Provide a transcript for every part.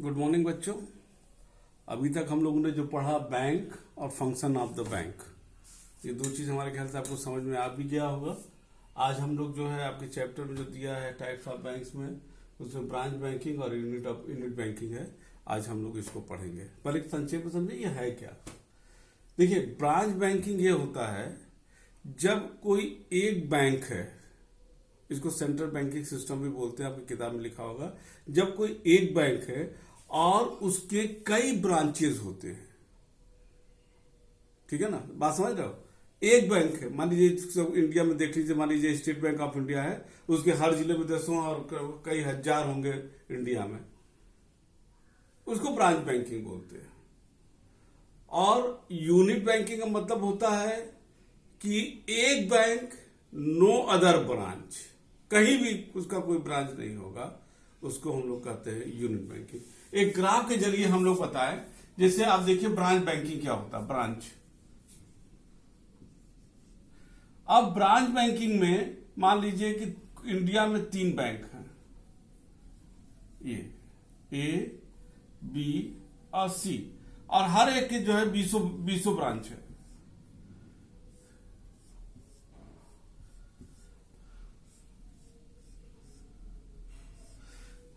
Good morning बच्चों। अभी तक हम लोगों ने जो पढ़ा बैंक और फंक्शन ऑफ द बैंक, ये दो चीज़ हमारे ख्याल से आपको समझ में आ भी गया होगा। आज हम लोग जो है आपके चैप्टर में जो दिया है टाइप्स ऑफ बैंक्स में, उसमें ब्रांच बैंकिंग और यूनिट बैंकिंग है। आज हम लोग इसको पढ़ेंगे। पर एक संक्षेप में समझे ये है क्या। देखिए, ब्रांच बैंकिंग ये होता है जब कोई एक बैंक है, इसको सेंट्रल बैंकिंग सिस्टम भी बोलते हैं, आपकी किताब में लिखा होगा। जब कोई एक बैंक है और उसके कई ब्रांचेस होते हैं, ठीक है ना, बात समझ रहे हो। एक बैंक है, मान लीजिए इंडिया में देख लीजिए, मान लीजिए स्टेट बैंक ऑफ इंडिया है, उसके हर जिले में दसों और कई हजार होंगे इंडिया में, उसको ब्रांच बैंकिंग बोलते हैं। और यूनिट बैंकिंग का मतलब होता है कि एक बैंक, नो अदर ब्रांच, कहीं भी उसका कोई ब्रांच नहीं होगा, उसको हम लोग कहते हैं यूनिट बैंकिंग। एक ग्राफ के जरिए हम लोग बताएं, जैसे आप देखिए ब्रांच बैंकिंग क्या होता है। ब्रांच, अब ब्रांच बैंकिंग में मान लीजिए कि इंडिया में 3 बैंक हैं, ये ए, बी और सी, और हर एक के जो है 20 ब्रांच है।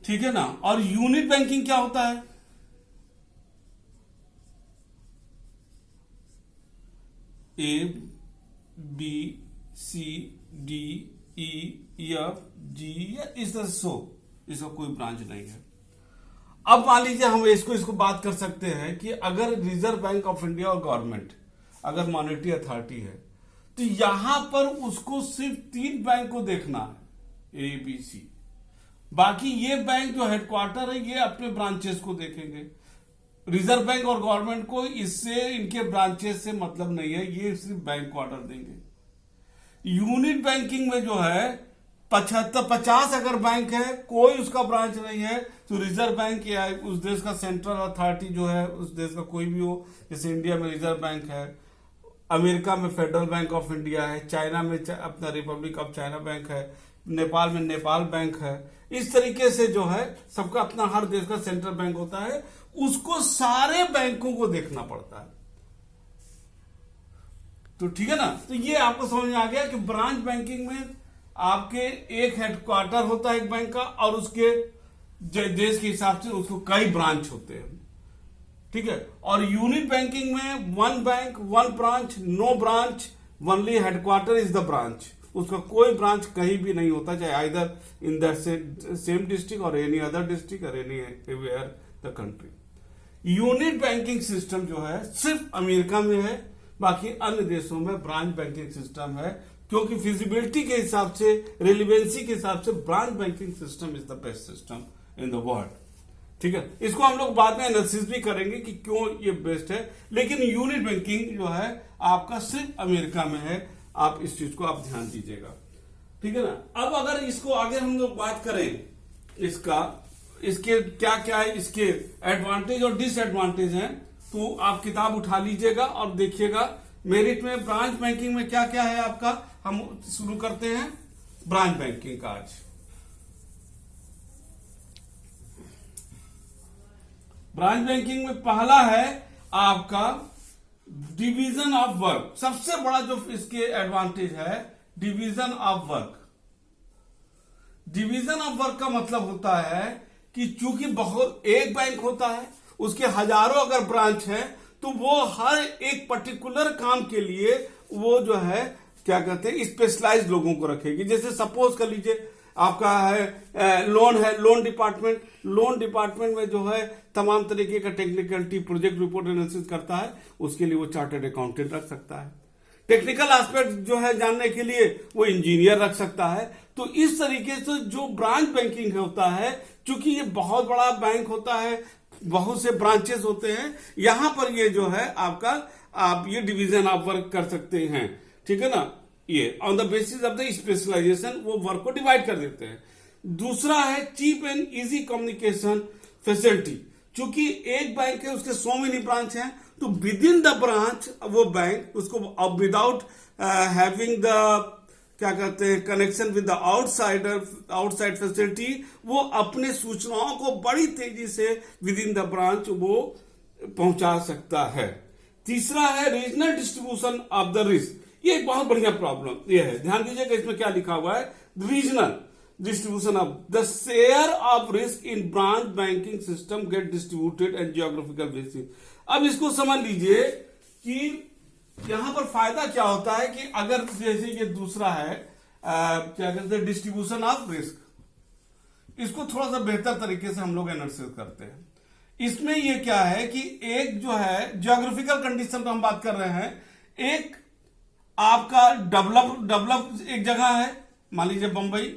ठीक है ना। और यूनिट बैंकिंग क्या होता है, ए, बी, सी, डी, ई, एफ, जी, या इस तरह सो, इसका कोई ब्रांच नहीं है। अब मान लीजिए हम इसको बात कर सकते हैं कि अगर रिजर्व बैंक ऑफ इंडिया और गवर्नमेंट अगर मॉनेटरी अथॉरिटी है, तो यहां पर उसको सिर्फ 3 बैंक को देखना है, ए, बी, सी। बाकी ये बैंक जो हेडक्वार्टर है, ये अपने ब्रांचेस को देखेंगे। रिजर्व बैंक और गवर्नमेंट को इससे, इनके ब्रांचेस से मतलब नहीं है, ये सिर्फ बैंक को ऑर्डर देंगे। यूनिट बैंकिंग में जो है 50 अगर बैंक है, कोई उसका ब्रांच नहीं है, तो रिजर्व बैंक या उस देश का सेंट्रल अथॉरिटी जो है, उस देश का कोई भी हो, जैसे इंडिया में रिजर्व बैंक है, अमेरिका में फेडरल बैंक ऑफ इंडिया है, चाइना में अपना रिपब्लिक ऑफ चाइना बैंक है, नेपाल में नेपाल बैंक है। इस तरीके से जो है सबका अपना हर देश का सेंट्रल बैंक होता है, उसको सारे बैंकों को देखना पड़ता है। तो ठीक है ना। तो ये आपको समझ में आ गया कि ब्रांच बैंकिंग में आपके एक हेडक्वार्टर होता है एक बैंक का, और उसके देश के हिसाब से उसको कई ब्रांच होते हैं, ठीक है। और यूनिट बैंकिंग में 1 bank 1 branch, no branch, only headquarter is the branch. उसका कोई ब्रांच कहीं भी नहीं होता, चाहे either in the same district or any other district or anywhere the country. Unit banking system जो है सिर्फ अमेरिका में है, बाकी अन्य देशों में ब्रांच बैंकिंग सिस्टम है, क्योंकि फिजिबिलिटी के हिसाब से, रेलिवेंसी के हिसाब से branch banking system is the best system in the world, ठीक है। इसको हम लोग बाद में एनालिसिस भी करेंगे कि क्यों ये बेस्ट है, लेकिन यूनिट बैंकिंग जो है आपका सिर्फ अमेरिका में है। आप इस चीज को आप ध्यान दीजिएगा, ठीक है ना। अब अगर इसको आगे हम लोग बात करें, इसके क्या क्या है, इसके एडवांटेज और डिसएडवांटेज हैं, तो आप किताब उठा लीजिएगा और देखिएगा मेरिट में ब्रांच बैंकिंग में क्या क्या है आपका। हम शुरू करते हैं ब्रांच बैंकिंग का आज। ब्रांच बैंकिंग में पहला है आपका डिवीजन ऑफ वर्क। सबसे बड़ा जो इसके एडवांटेज है, division of work. Division of work का मतलब होता है कि चूंकि बहुत एक बैंक होता है, उसके हजारों अगर ब्रांच है, तो वो हर एक पर्टिकुलर काम के लिए वो जो है क्या कहते हैं, स्पेशलाइज्ड लोगों को रखेगी। जैसे सपोज कर लीजिए आपका है लोन डिपार्टमेंट। लोन डिपार्टमेंट में जो है तमाम तरीके का टेक्निकलिटी, प्रोजेक्ट रिपोर्ट एनालिसिस करता है, उसके लिए वो चार्टर्ड अकाउंटेंट रख सकता है। टेक्निकल एस्पेक्ट जो है जानने के लिए वो इंजीनियर रख सकता है। तो इस तरीके से जो ब्रांच बैंकिंग होता है, चूंकि ये बहुत बड़ा बैंक होता है, बहुत से ब्रांचेस होते हैं, यहां पर ये जो है आपका, आप ये डिवीजन ऑफ वर्क कर सकते हैं, ठीक है ना। ये on the basis of the specialization वो वर्क को डिवाइड कर देते हैं। दूसरा है cheap and easy communication facility. चूंकि एक बैंक है, उसके 100 मेनी ब्रांच हैं, तो विद इन द ब्रांच वो बैंक उसको विदाउट हैविंग द क्या कहते हैं connection with the outside facility, वो अपने सूचनाओं को बड़ी तेजी से विद इन द ब्रांच वो पहुंचा सकता है। तीसरा है regional distribution of the risk. ये एक बहुत बढ़िया प्रॉब्लम ये है, ध्यान दीजिएगा इसमें क्या लिखा हुआ है, regional distribution of the share of risk in branch banking system get distributed and geographical basis। अब इसको समझ लीजिए कि यहां पर फायदा क्या होता है कि अगर जैसे ये दूसरा है क्या कहते हैं डिस्ट्रीब्यूशन ऑफ रिस्क, इसको थोड़ा सा बेहतर तरीके से हम लोग एनालिसिस करते हैं। इसमें ये क्या है कि एक जो है ज्योग्राफिकल कंडीशन पर हम बात कर रहे हैं, एक आपका डेवलप एक जगह है, मान लीजिए बंबई,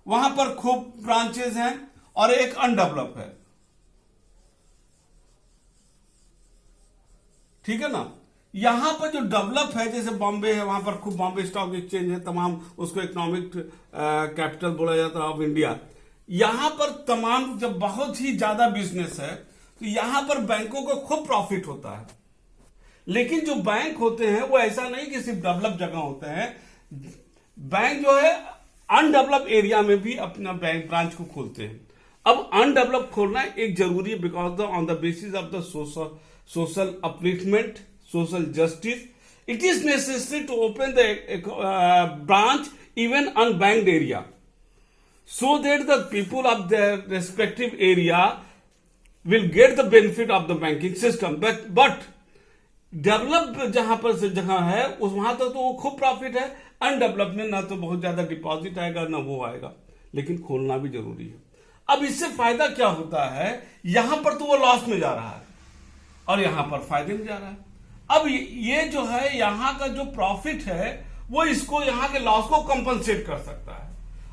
वहां पर खूब ब्रांचेस हैं, और एक अनडेवलप है, ठीक है ना। यहां पर जो डेवलप है जैसे बॉम्बे है, वहां पर खूब बॉम्बे स्टॉक एक्सचेंज है, तमाम उसको इकोनॉमिक कैपिटल बोला जाता है ऑफ इंडिया। यहां पर तमाम जब बहुत ही ज्यादा बिजनेस है तो यहां पर बैंकों को खूब प्रॉफिट होता है। लेकिन जो बैंक होते हैं वो ऐसा नहीं कि सिर्फ डेवलप जगह होते हैं, बैंक जो है अनडेवलप एरिया में भी अपना बैंक ब्रांच को खोलते हैं। अब अनडेवलप खोलना एक जरूरी है because on the basis of the social upliftment, social justice, it is necessary to open the branch even unbanked area so that the people of their respective area will get the benefit of the banking system, but develop जहां पर से जगह है उस वहां तक तो वो खूब प्रॉफिट है, अनडेवलप में ना तो बहुत ज्यादा डिपॉजिट आएगा ना वो आएगा, लेकिन खोलना भी जरूरी है। अब इससे फायदा क्या होता है, यहां पर तो वो लॉस में जा रहा है और यहां पर फायदे में जा रहा है। अब ये जो है यहां का जो प्रॉफिट है वो इसको यहां के लॉस को कंपनसेट कर सकता है,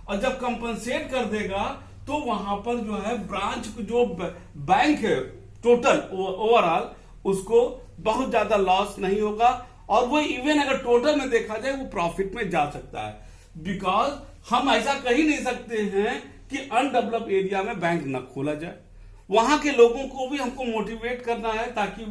और जब कंपनसेट कर देगा तो वहां पर जो है ब्रांच जो बैंक है टोटल ओवरऑल उसको बहुत ज्यादा लॉस नहीं होगा, और वो इवन अगर टोटल में देखा जाए वो प्रॉफिट में जा सकता है। बिकॉज हम ऐसा कह ही नहीं सकते हैं कि अनडेवलप एरिया में बैंक न खोला जाए, वहां के लोगों को भी हमको मोटिवेट करना है ताकि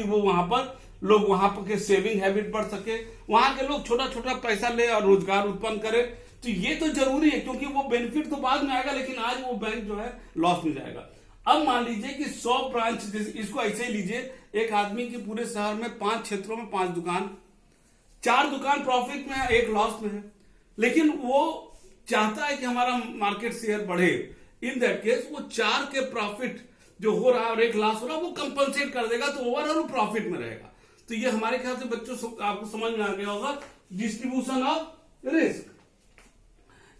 वो वहां पर लोग वहां पर के सेविंग हैबिट बढ़ सके, वहां के लोग छोटा छोटा पैसा ले और रोजगार उत्पन्न करे। तो ये तो जरूरी है क्योंकि वो बेनिफिट तो बाद में आएगा, लेकिन आज वो बैंक जो है लॉस में जाएगा। अब मान लीजिए कि 100 ब्रांच, इसको ऐसे ही लीजिए, एक आदमी की पूरे शहर में 5 क्षेत्रों में 5 दुकान, 4 दुकान प्रॉफिट में है, एक लॉस में है, लेकिन वो चाहता है कि हमारा मार्केट शेयर बढ़े। इन दैट केस वो 4 के प्रॉफिट जो हो रहा है और एक लॉस हो रहा है वो कंपनसेट कर देगा, तो ओवरऑल प्रॉफिट में रहेगा। तो ये हमारे ख्याल से बच्चों आपको समझ में आ गया होगा डिस्ट्रीब्यूशन ऑफ रिस्क।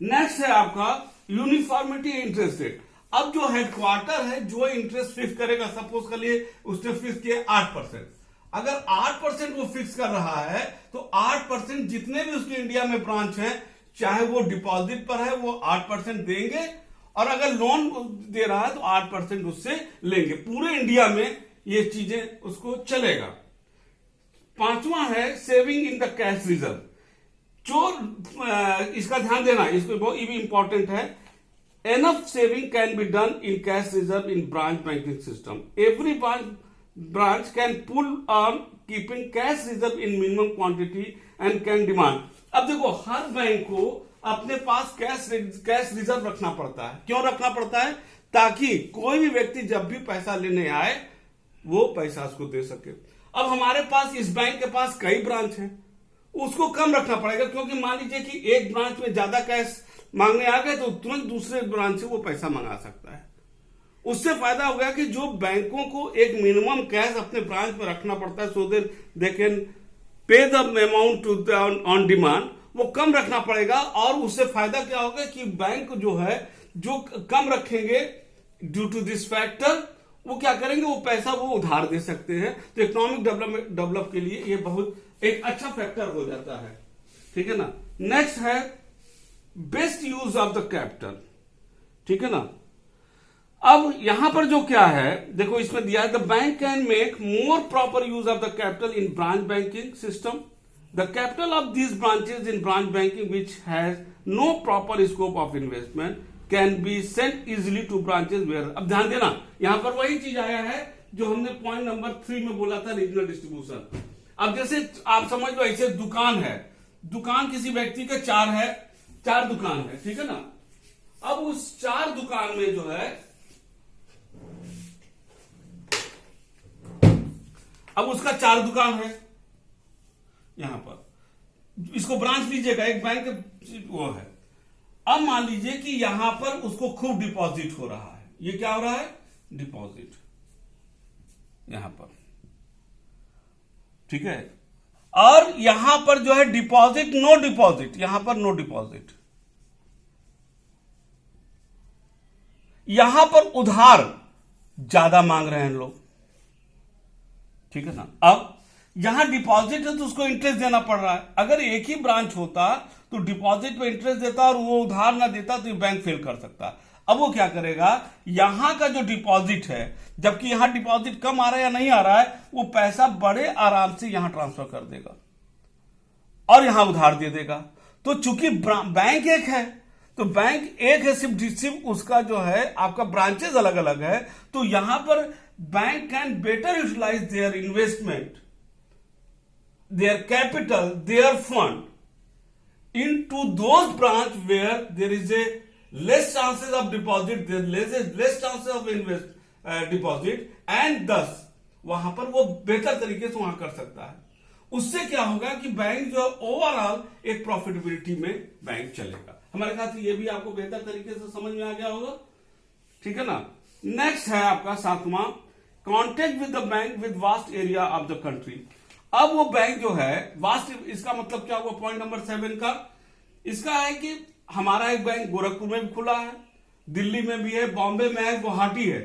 नेक्स्ट है आपका यूनिफॉर्मिटी इंटरेस्ट रेट। अब जो हेडक्वार्टर है जो इंटरेस्ट फिक्स करेगा, सपोज कर लिए उसने फिक्स किया 8%, अगर 8% वो फिक्स कर रहा है तो 8% जितने भी उसके इंडिया में ब्रांच हैं, चाहे वो डिपॉजिट पर है वो 8% देंगे, और अगर लोन दे रहा है तो 8% उससे लेंगे। पूरे इंडिया में ये चीजें उसको चलेगा। 5वां है saving in the cash reserve. जो इसका ध्यान देना, इसको बहुत इंपॉर्टेंट है, enough saving can be done in cash reserve in branch banking system. Every branch can pull on keeping cash reserve in minimum quantity and can demand. अब देखो हर bank को अपने पास कैश रिजर्व रखना पड़ता है। क्यों रखना पड़ता है? ताकि कोई भी व्यक्ति जब भी पैसा लेने आए वो पैसा उसको दे सके। अब हमारे पास इस बैंक के पास कई ब्रांच हैं, उसको कम रखना पड़ेगा, क्योंकि मान लीजिए कि एक ब्रांच में ज्यादा कैश मांगने आ गए तो तुरंत दूसरे ब्रांच से वो पैसा मंगा सकता है। उससे फायदा हो गया कि जो बैंकों को एक मिनिमम कैश अपने ब्रांच में रखना पड़ता है so they can pay the amount on demand, वो कम रखना पड़ेगा। और उससे फायदा क्या होगा कि बैंक जो है जो कम रखेंगे ड्यू टू दिस फैक्टर, वो क्या करेंगे, वो पैसा वो उधार दे सकते हैं। तो इकोनॉमिक डेवलप के लिए ये बहुत एक अच्छा फैक्टर हो जाता है, ठीक है ना। नेक्स्ट है best use of the capital, ठीक है ना। अब यहां पर जो क्या है देखो, इसमें दिया है the bank can make more proper use of the capital in branch banking system. The capital of these branches in branch banking which has no proper scope of investment can be sent easily to branches where. अब ध्यान देना, यहां पर वही चीज आया है जो हमने पॉइंट नंबर 3 में बोला था, रीजनल डिस्ट्रीब्यूशन। अब जैसे आप समझ लो ऐसे दुकान है, दुकान किसी व्यक्ति के 4 है, 4 दुकान है, ठीक है ना। अब उस 4 दुकान में जो है, अब उसका 4 दुकान है यहां पर, इसको ब्रांच लीजिएगा, एक बैंक वो है। अब मान लीजिए कि यहां पर उसको खूब डिपॉजिट हो रहा है, ये क्या हो रहा है, डिपॉजिट यहां पर, ठीक है। और यहां पर जो है डिपॉजिट, नो डिपॉजिट, यहां पर नो डिपॉजिट, यहां पर उधार ज्यादा मांग रहे हैं लोग, ठीक है ना। अब यहां डिपॉजिट है तो उसको इंटरेस्ट देना पड़ रहा है। अगर एक ही ब्रांच होता तो डिपॉजिट पे इंटरेस्ट देता और वो उधार ना देता तो बैंक फेल कर सकता। अब वो क्या करेगा, यहां का जो डिपॉजिट है, जबकि यहां डिपॉजिट कम आ रहा है या नहीं आ रहा है, वो पैसा बड़े आराम से यहां ट्रांसफर कर देगा और यहां उधार दे देगा। तो चूंकि बैंक एक है, तो बैंक एक है, सिर्फ उसका जो है आपका ब्रांचेस अलग अलग है, तो यहां पर bank can better utilize their investment, their capital, their fund into those branch where there is a less chances of deposit, there is less chances of deposit, and thus वहां पर वो बेहतर तरीके से वहां कर सकता है। उससे क्या होगा कि बैंक जो ओवरऑल एक प्रॉफिटेबिलिटी में बैंक चलेगा। हमारे ख्याल से ये भी आपको बेहतर तरीके से समझ में आ गया होगा, ठीक है ना। नेक्स्ट है आपका 7वां, contact with the bank with vast area of the country. अब वो बैंक जो है वास्ट, इसका मतलब क्या हुआ, पॉइंट नंबर 7 का, इसका है कि हमारा एक बैंक गोरखपुर में भी खुला है, दिल्ली में भी है, बॉम्बे में है, गुवाहाटी है।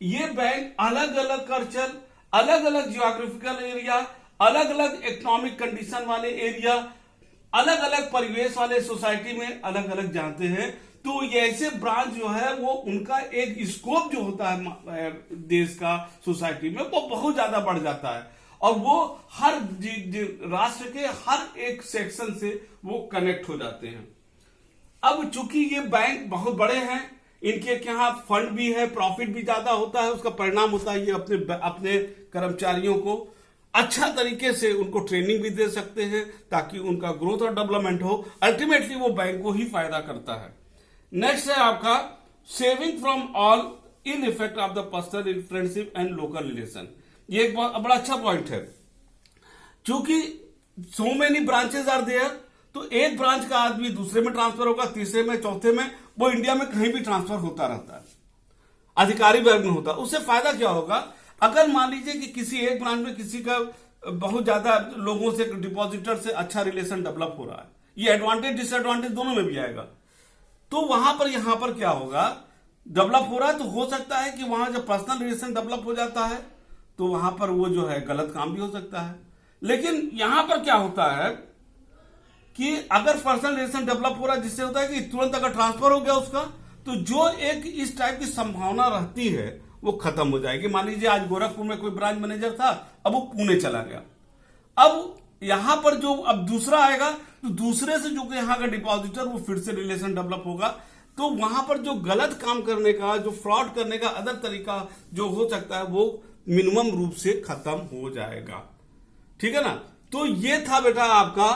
ये बैंक अलग अलग कल्चर, अलग अलग जियोग्राफिकल एरिया, अलग अलग इकोनॉमिक कंडीशन वाले एरिया, अलग अलग परिवेश वाले सोसाइटी में अलग अलग जानते हैं। तो ये ऐसे ब्रांच जो है वो उनका एक स्कोप जो होता है देश का, सोसाइटी में, वो बहुत ज्यादा बढ़ जाता है और वो हर राष्ट्र के हर एक सेक्शन से वो कनेक्ट हो जाते हैं। अब चूंकि ये बैंक बहुत बड़े हैं, इनके यहाँ फंड भी है, प्रॉफिट भी ज्यादा होता है, उसका परिणाम होता है ये अपने कर्मचारियों को अच्छा तरीके से उनको ट्रेनिंग भी दे सकते हैं ताकि उनका ग्रोथ और डेवलपमेंट हो। अल्टीमेटली वो बैंक को ही फायदा करता है। नेक्स्ट है आपका saving from all in effect of the personal friendship and local relation. ये एक बड़ा अच्छा पॉइंट है। चूंकि so many branches are there, तो एक ब्रांच का आदमी दूसरे में ट्रांसफर होगा, तीसरे में, चौथे में, वो इंडिया में कहीं भी ट्रांसफर होता रहता है, अधिकारी वर्ग में होता है। उससे फायदा क्या होगा, अगर मान लीजिए कि किसी एक ब्रांच में किसी का बहुत ज्यादा लोगों से, डिपॉजिटर से अच्छा रिलेशन डेवलप हो रहा है, ये एडवांटेज डिसएडवांटेज दोनों में भी आएगा। तो वहां पर यहां पर क्या होगा, डेवलप हो रहा है तो हो सकता है कि वहां जब पर्सनल रिलेशन डेवलप हो जाता है तो वहां पर वो जो है गलत काम भी हो सकता है। लेकिन यहां पर क्या होता है कि अगर पर्सनल रिलेशन डेवलप हो रहा है, जिससे होता है कि तुरंत अगर ट्रांसफर हो गया उसका, तो जो एक इस टाइप की संभावना रहती है वो खत्म हो जाएगी। मान लीजिए आज गोरखपुर में कोई ब्रांच मैनेजर था, अब वो पुणे चला गया, अब यहां पर जो अब दूसरा आएगा तो दूसरे से जो कि यहां का डिपॉजिटर, वो फिर से रिलेशन डेवलप होगा। तो वहां पर जो गलत काम करने का, जो फ्रॉड करने का अदर तरीका जो हो सकता है, वो मिनिमम रूप से खत्म हो जाएगा, ठीक है ना। तो ये था बेटा आपका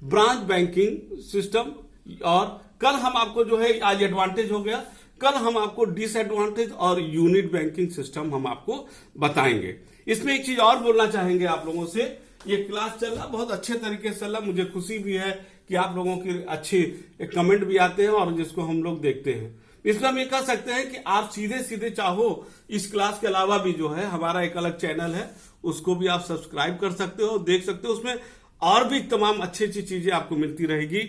ब्रांच बैंकिंग सिस्टम। और कल हम आपको जो है, आज एडवांटेज हो गया, कल हम आपको डिसएडवांटेज और यूनिट बैंकिंग सिस्टम हम आपको बताएंगे। इसमें एक चीज और बोलना चाहेंगे आप लोगों से, ये क्लास चल रहा बहुत अच्छे तरीके से चल रहा, मुझे खुशी भी है कि आप लोगों की अच्छी कमेंट भी आते हैं और जिसको हम लोग देखते हैं। इसमें हम ये कह सकते हैं कि आप सीधे सीधे चाहो इस क्लास के अलावा भी जो है हमारा एक अलग चैनल है, उसको भी आप सब्सक्राइब कर सकते हो, देख सकते हो। उसमें और भी तमाम अच्छी अच्छी चीजें आपको मिलती रहेगी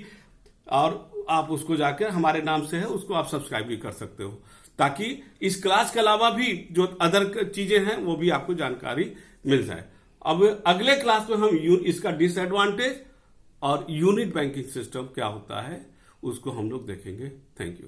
और आप उसको जाकर, हमारे नाम से है, उसको आप सब्सक्राइब भी कर सकते हो, ताकि इस क्लास के अलावा भी जो अदर चीजें हैं वो भी आपको जानकारी मिल जाए। अब अगले क्लास में हम इसका डिसएडवांटेज और यूनिट बैंकिंग सिस्टम क्या होता है उसको हम लोग देखेंगे। Thank you.